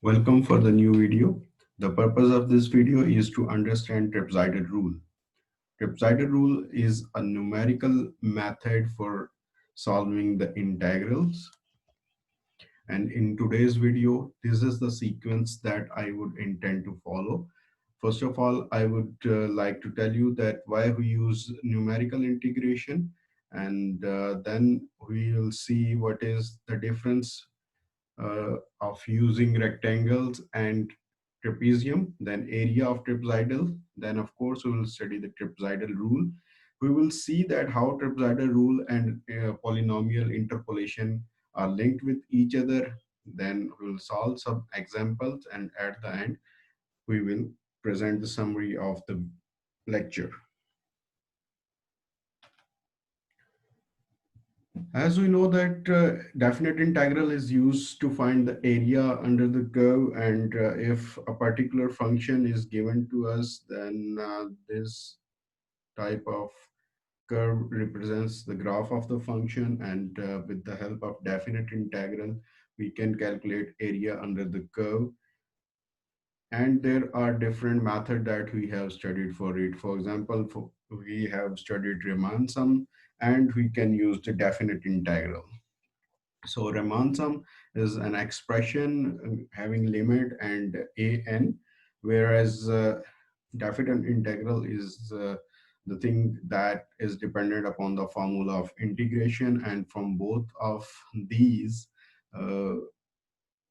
Welcome for the new video. The purpose of this video is to understand trapezoidal rule. Trapezoidal rule is a numerical method for solving the integrals. And in today's video, this is the sequence that I would intend to follow. First of all, I would like to tell you that why we use numerical integration, and then we will see what is the difference of using rectangles and trapezium, then area of trapezoidal. Then of course we will study the trapezoidal rule. We will see that how trapezoidal rule and polynomial interpolation are linked with each other. Then we will solve some examples, and at the end we will present the summary of the lecture. As we know that definite integral is used to find the area under the curve, and if a particular function is given to us, then this type of curve represents the graph of the function, and with the help of definite integral, we can calculate area under the curve. And there are different methods that we have studied for it. For example, we have studied Riemann sum, and we can use the definite integral. So Riemann sum is an expression having limit and an, whereas definite integral is the thing that is dependent upon the formula of integration, and from both of these uh,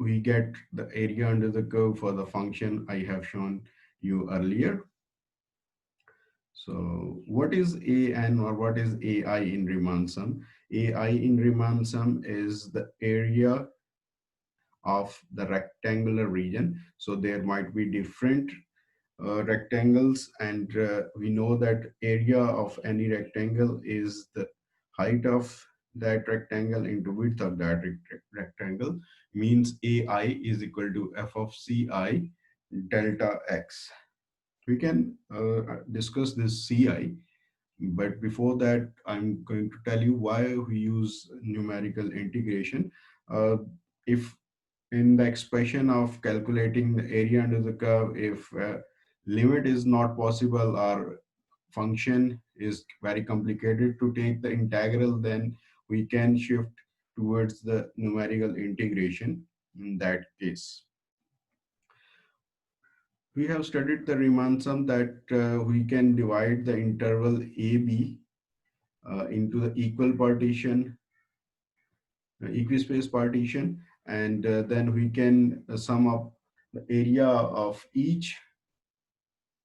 we get the area under the curve for the function I have shown you earlier. So what is an or what is ai in Riemann sum? Ai in Riemann sum is the area of the rectangular region. So there might be different rectangles, and we know that area of any rectangle is the height of that rectangle into width of that rectangle. Means ai is equal to f of ci delta x. We can discuss this ci, but before that I'm going to tell you why we use numerical integration. If in the expression of calculating the area under the curve, if limit is not possible or function is very complicated to take the integral, then we can shift towards the numerical integration. In that case, we have studied the Riemann sum that we can divide the interval AB into the equal partition, equispace partition, and then we can sum up the area of each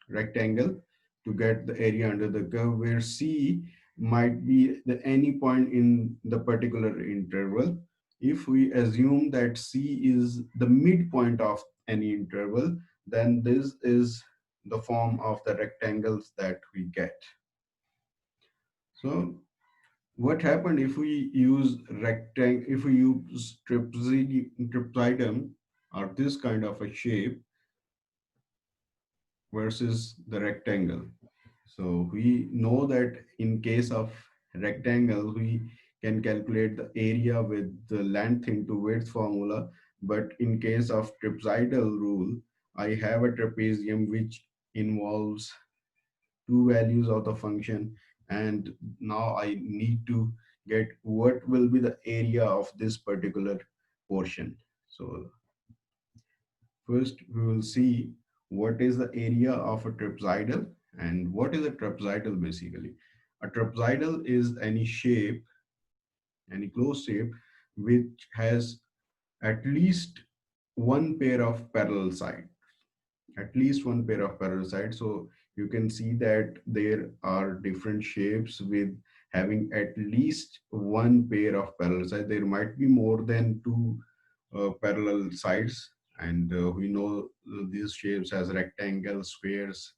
rectangle to get the area under the curve, where C might be the any point in the particular interval. If we assume that C is the midpoint of any interval, then this is the form of the rectangles that we get. So what happened if we use if we use trapezoidum or this kind of a shape versus the rectangle? So we know that in case of rectangle, we can calculate the area with the length into width formula. But in case of trapezoidal rule, I have a trapezium which involves two values of the function. And now I need to get what will be the area of this particular portion. So first, we will see what is the area of a trapezoidal and what is a trapezoidal basically. A trapezoidal is any shape, any closed shape, which has at least one pair of parallel sides. At least one pair of parallel sides. So you can see that there are different shapes with having at least one pair of parallel sides. There might be more than two parallel sides, and we know these shapes as rectangles, squares,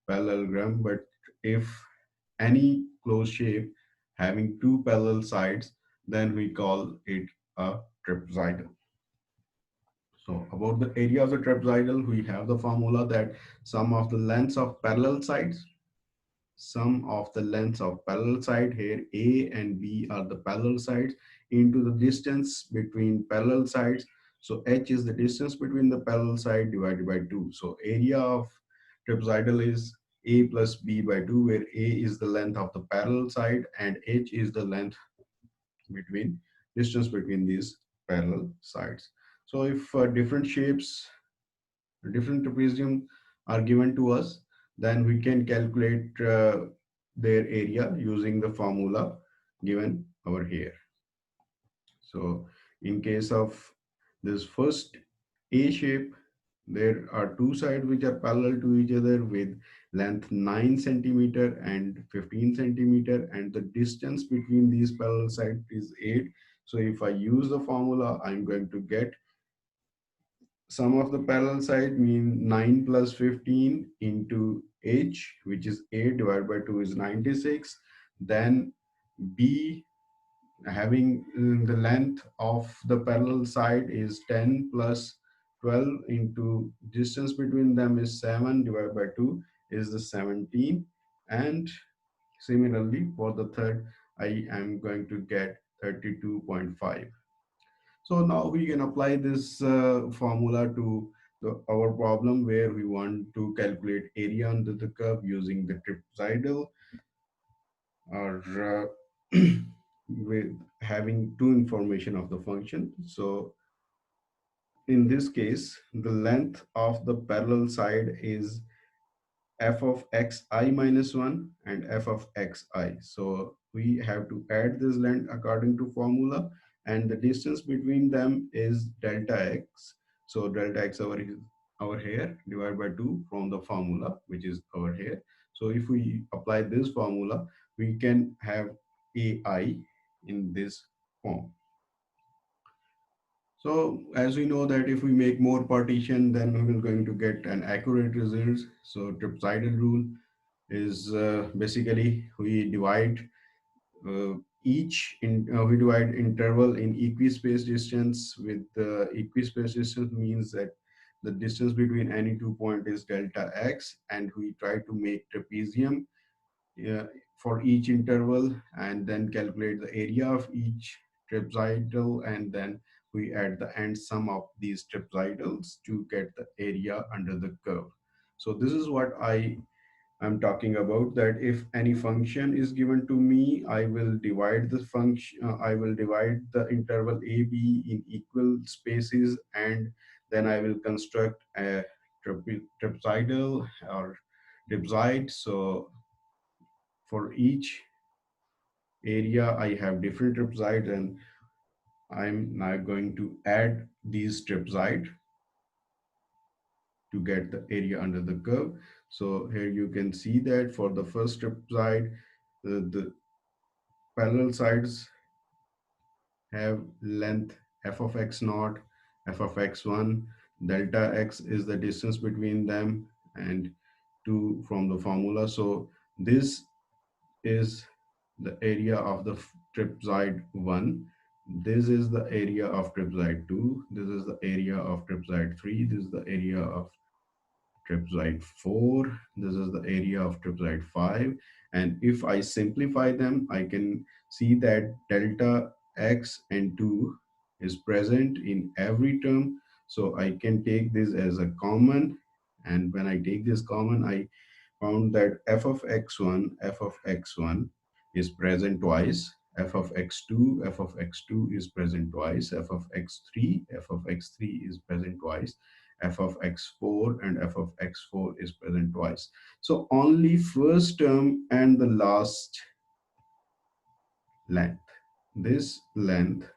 parallelogram. But if any closed shape having two parallel sides, then we call it a trapezoidal. So about the area of the trapezoidal, we have the formula that sum of the lengths of parallel sides, sum of the lengths of parallel side, here A and B are the parallel sides, into the distance between parallel sides. So h is the distance between the parallel side divided by 2. So area of trapezoidal is a plus b by 2, where a is the length of the parallel side and h is the length between distance between these parallel sides. So if different shapes, different trapezium are given to us, then we can calculate their area using the formula given over here. So in case of this first A shape, there are two sides which are parallel to each other with length 9 centimeter and 15 centimeter, and the distance between these parallel sides is 8. So if I use the formula, I'm going to get sum of the parallel side mean 9 plus 15 into h, which is 8 divided by 2 is 96. Then b, having the length of the parallel side is 10 plus 12 into distance between them is 7 divided by 2 is the 17. And similarly for the third, I am going to get 32.5. So now we can apply this formula to our problem where we want to calculate area under the curve using the trapezoidal, or with having two information of the function. So in this case, the length of the parallel side is f of xi minus 1 and f of xi. So we have to add this length according to formula, and the distance between them is delta x. So delta x over here divided by 2 from the formula, which is over here. So if we apply this formula, we can have ai in this form. So as we know that if we make more partition, then we will going to get an accurate result. So trapezoidal rule is basically we divide uh, we divide interval in equi-space distance with equi-space distance means that the distance between any 2 points is delta x, and we try to make trapezium for each interval and then calculate the area of each trapezoidal, and then we add the end sum of these trapezoidals to get the area under the curve. So this is what I'm talking about, that if any function is given to me, I will divide the function, I will divide the interval a, b in equal spaces, and then I will construct a trapezoidal or trapezoid. So for each area, I have different trapezoids, and I'm now going to add these trapezoid to get the area under the curve. So here you can see that for the first trapezoid, the parallel sides have length f of x naught, f of x1, delta x is the distance between them, and 2 from the formula. So this is the area of the trapezoid 1. This is the area of trapezoid 2. This is the area of trapezoid 3. This is the area of trapezoid 4. This is the area of trapezoid 5. And if I simplify them, I can see that delta x and 2 is present in every term. So I can take this as a common. And when I take this common, I found that f of x1 is present twice, f of x2 is present twice, f of x3 is present twice, f of x4 and f of x4 is present twice. So only first term and the last length, this length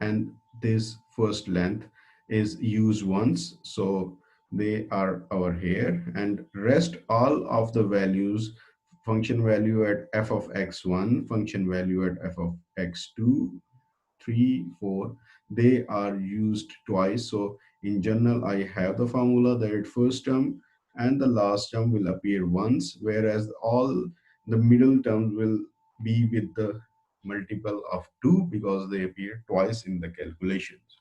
and this first length is used once, so they are over here, and rest all of the values, function value at f of x1, function value at f of x2, 3, 4, they are used twice. So in general, I have the formula that first term and the last term will appear once, whereas all the middle terms will be with the multiple of 2 because they appear twice in the calculations.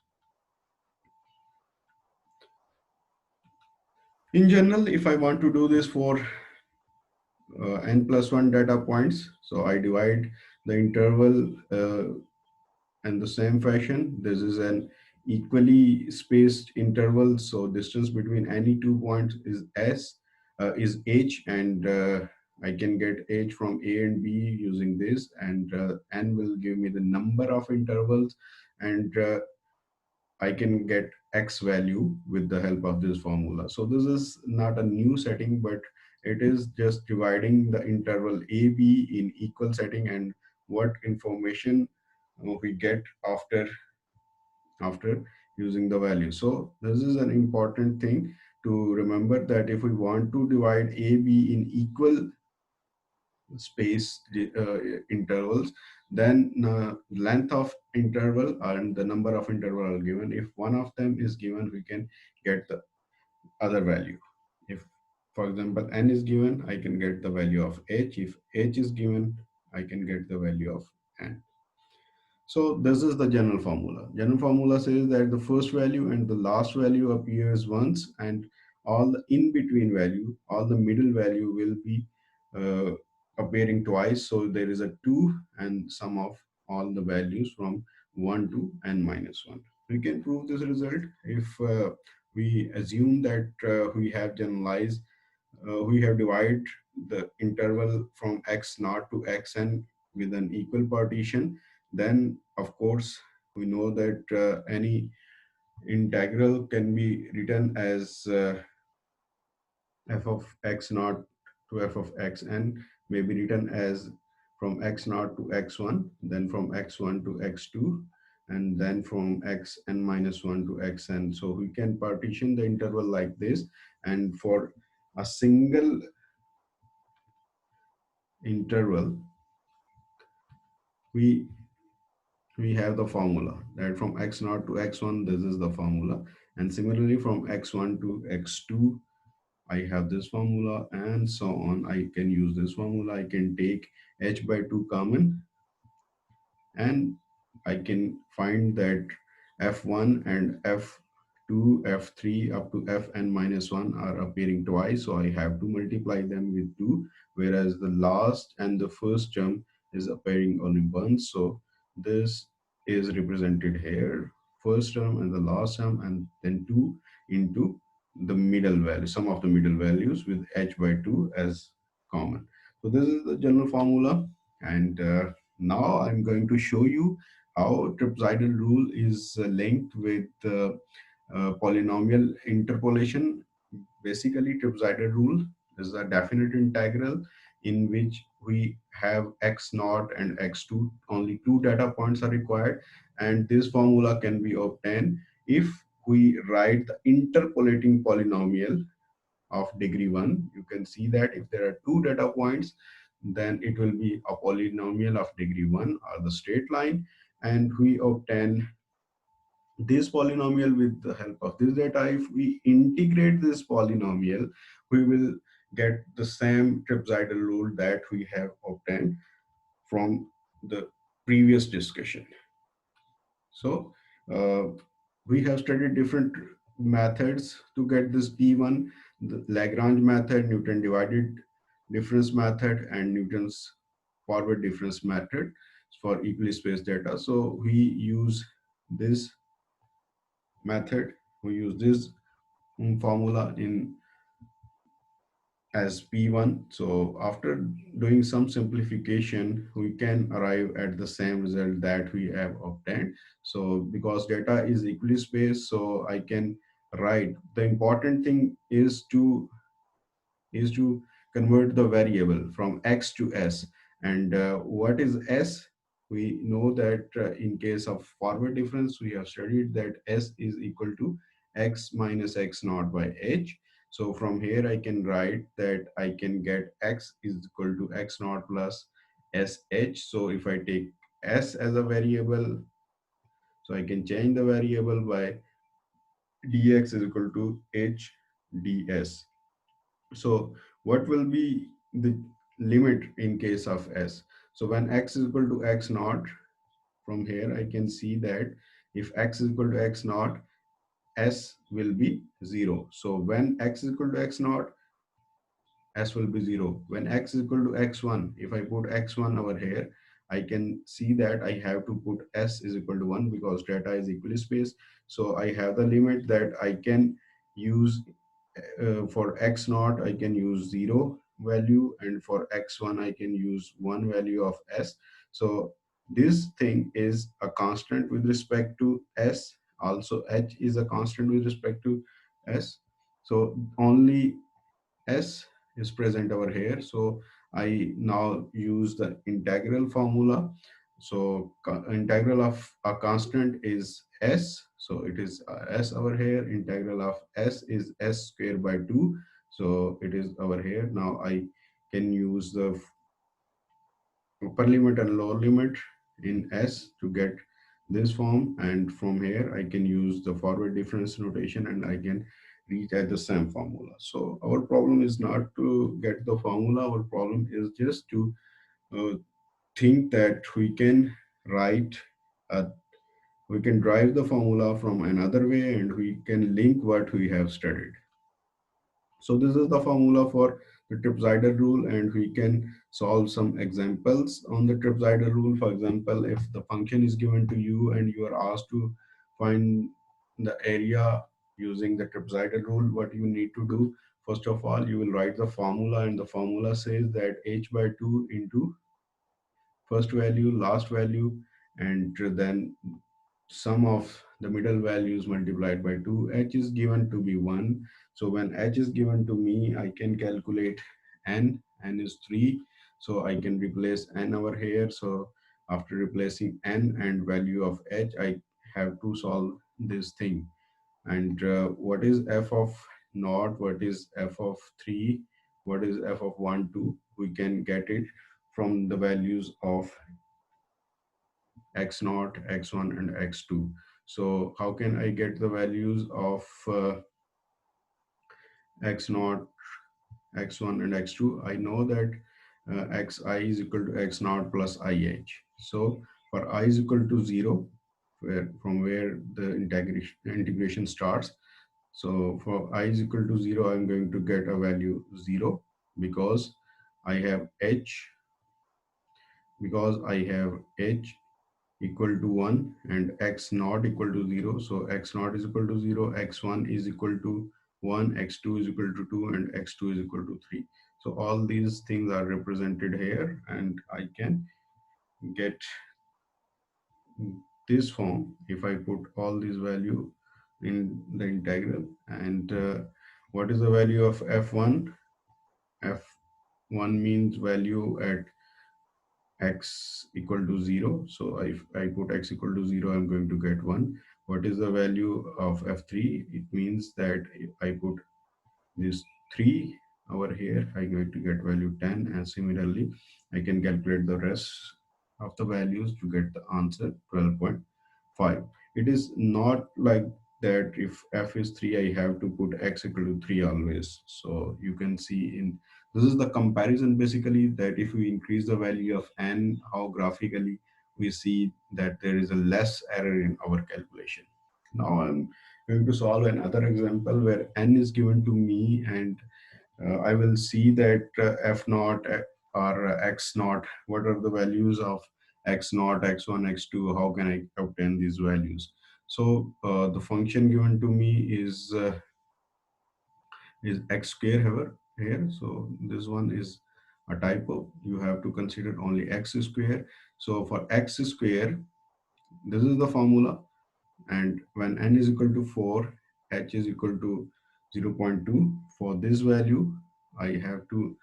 In general, if I want to do this for n plus 1 data points, so I divide the interval in the same fashion. This is an equally spaced intervals. So distance between any 2 points is h, and I can get h from A and B using this, and n will give me the number of intervals, and I can get x value with the help of this formula. So this is not a new setting, but it is just dividing the interval a b in equal setting, and what information we get after using the value. So this is an important thing to remember, that if we want to divide a b in equal space intervals, then length of interval and the number of interval are given. If one of them is given, we can get the other value. If, for example, n is given, I can get the value of h. If h is given, I can get the value of n. So this is the general formula. General formula says that the first value and the last value appears once, and all the in-between value, all the middle value will be uh, appearing twice. So there is a 2 and sum of all the values from 1 to n minus 1. We can prove this result if we assume that we have generalized, we have divided the interval from x naught to xn with an equal partition. Then of course we know that any integral can be written as f of x naught to f of xn may be written as from x naught to x1, then from x1 to x2, and then from xn minus 1 to xn. So we can partition the interval like this, and for a single interval, we we have the formula that from x naught to x1, this is the formula, and similarly from x1 to x2, I have this formula, and so on. I can use this formula. I can take h by 2 common, and I can find that f1 and f2, f3 up to fn minus 1 are appearing twice, so I have to multiply them with 2, whereas the last and the first term is appearing only once. So this is represented here, first term and the last term, and then 2 into the middle value, sum of the middle values with h by 2 as common. So this is the general formula, and now I'm going to show you how trapezoidal rule is linked with polynomial interpolation. Basically, trapezoidal rule is a definite integral in which we have x naught and x2. Only two data points are required, and this formula can be obtained if we write the interpolating polynomial of degree 1. You can see that if there are two data points, then it will be a polynomial of degree 1 or the straight line, and we obtain this polynomial with the help of this data. If we integrate this polynomial, we will get the same trapezoidal rule that we have obtained from the previous discussion. So we have studied different methods to get this P1, the Lagrange method, Newton divided difference method, and Newton's forward difference method for equally spaced data. So we use this method, we use this formula in as P1. So after doing some simplification, we can arrive at the same result that we have obtained. So because data is equally spaced, so I can write, the important thing is to convert the variable from x to s. And what is s? We know that in case of forward difference, we have studied that s is equal to x minus x naught by h. So from here I can write that I can get x is equal to x naught plus sh. So if I take s as a variable, so I can change the variable by dx is equal to h ds. So what will be the limit in case of s? So when x is equal to x naught, from here I can see that if x is equal to x naught, s will be 0. So when x is equal to x naught, s will be 0. When x is equal to x1, if I put x1 over here, I can see that I have to put s is equal to 1 because data is equally spaced. So I have the limit that I can use for x naught I can use 0 value, and for x1 I can use 1 value of s. So this thing is a constant with respect to s, also h is a constant with respect to s. So only s is present over here. So I now use the integral formula. So integral of a constant is s. So it is s over here. Integral of s is s square by 2. So it is over here. Now I can use the upper limit and lower limit in s to get this form, and from here I can use the forward difference notation and I can reach at the same formula. So our problem is not to get the formula, our problem is just to uh, think that write a, we can drive the formula from another way and we can link what we have studied. So this is the formula for the trapezoidal rule, and we can solve some examples on the trapezoidal rule. For example, if the function is given to you and you are asked to find the area using the trapezoidal rule, what you need to do, first of all, you will write the formula, and the formula says that h by 2 into first value, last value, and then sum of the middle values multiplied by 2. H is given to be 1. So when h is given to me, I can calculate n. N is 3. So I can replace n over here. So after replacing n and value of h, I have to solve this thing. And what is f of naught? What is f of 3? What is f of 1, 2? We can get it from the values of x naught, x1, and x2. So how can I get the values of x naught, x1, and x2? I know that xi is equal to x naught plus ih. So for I is equal to 0, from where the integration starts. So for I is equal to 0, I'm going to get a value 0 because I have h, h equal to 1 and x naught equal to 0. So x naught is equal to 0, x1 is equal to 1, x2 is equal to 2, and x2 is equal to 3. So all these things are represented here, and I can get this form if I put all these value in the integral. And what is the value of f1? F1 means value at x equal to 0. So if I put x equal to 0, I'm going to get 1. What is the value of f3? It means that if I put this 3 over here, I'm going to get value 10, and similarly I can calculate the rest of the values to get the answer 12.5. It is not like that if f is 3 I have to put x equal to 3 always. So you can see in this is the comparison basically, that if we increase the value of n, how graphically we see that there is a less error in our calculation. Now I'm going to solve another example where n is given to me, and I will see that f naught or x naught, what are the values of x naught, x1, x2, how can I obtain these values? So the function given to me is x square here. So this one is a typo. You have to consider only x square. So for x square, this is the formula, and when n is equal to 4, h is equal to 0 0.2. For this value, I have to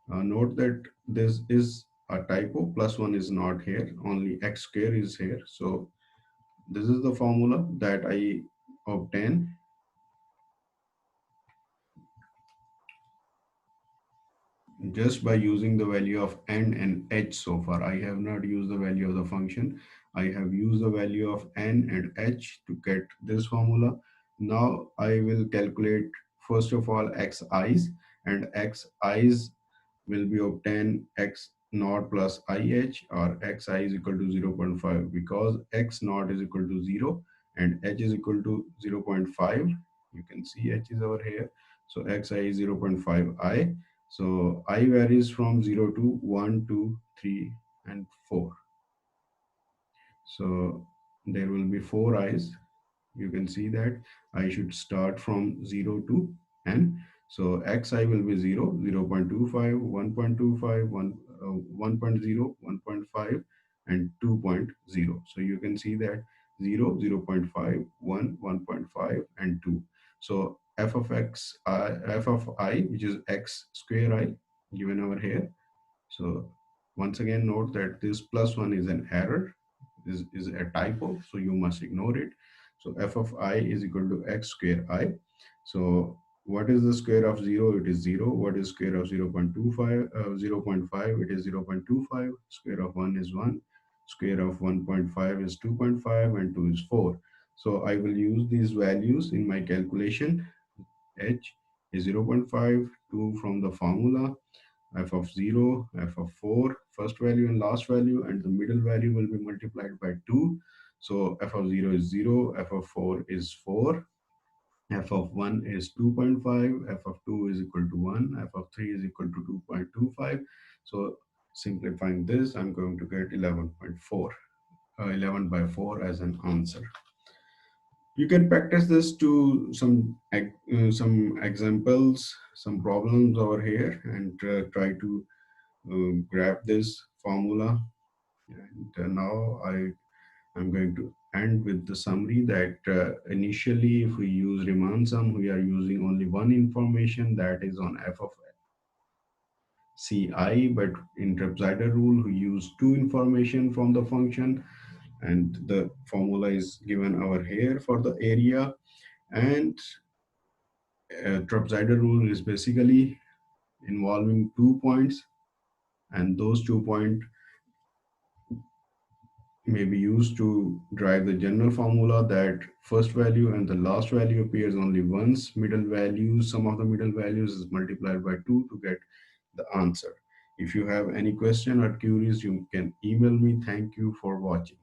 note that this is a typo, plus 1 is not here, only x square is here. So this is the formula that I obtain just by using the value of n and h. So far I have not used the value of the function. I have used the value of n and h to get this formula. Now I will calculate first of all xi's, and xi's will be obtained x naught plus ih, or xi is equal to 0 0.5, because x naught is equal to 0 and h is equal to 0 0.5. You can see h is over here. So xi is 0 0.5 I. So I varies from 0 to 1, 2, 3, and 4. So there will be four i's. You can see that I should start from 0 to n. So xi will be 0, 0 0.25, 1.25, 1.0, 1.5, and 2.0. So you can see that 0, 0.5, 1, 1.5, and 2. So f of f of I, which is x square I, given over here. So once again, note that this plus one is an error, this is a typo, so you must ignore it. So f of I is equal to x square I. So what is the square of 0? It is 0. What is square of 0 0.25? 0 0.5, it is 0 0.25. Square of 1 is 1. Square of 1.5 is 2.5, and 2 is 4. So I will use these values in my calculation. H is 0 0.5, 2 from the formula, f of 0, f of 4, first value and last value, and the middle value will be multiplied by 2. So f of 0 is 0, f of 4 is 4, f of 1 is 2.5, f of 2 is equal to 1, f of 3 is equal to 2.25. So simplifying this, I'm going to get 11.4, 11 by 4 as an answer. You can practice this to some examples, some problems over here, and try to grab this formula. And now I'm going to end with the summary that initially, if we use Riemann sum, we are using only one information, that is on f of ci, but in trapezoidal rule we use two information from the function, and the formula is given over here for the area. And trapezoidal rule is basically involving 2 points, and those 2 points may be used to drive the general formula that first value and the last value appears only once. Middle values, sum of the middle values is multiplied by 2 to get the answer. If you have any question or queries, you can email me. Thank you for watching.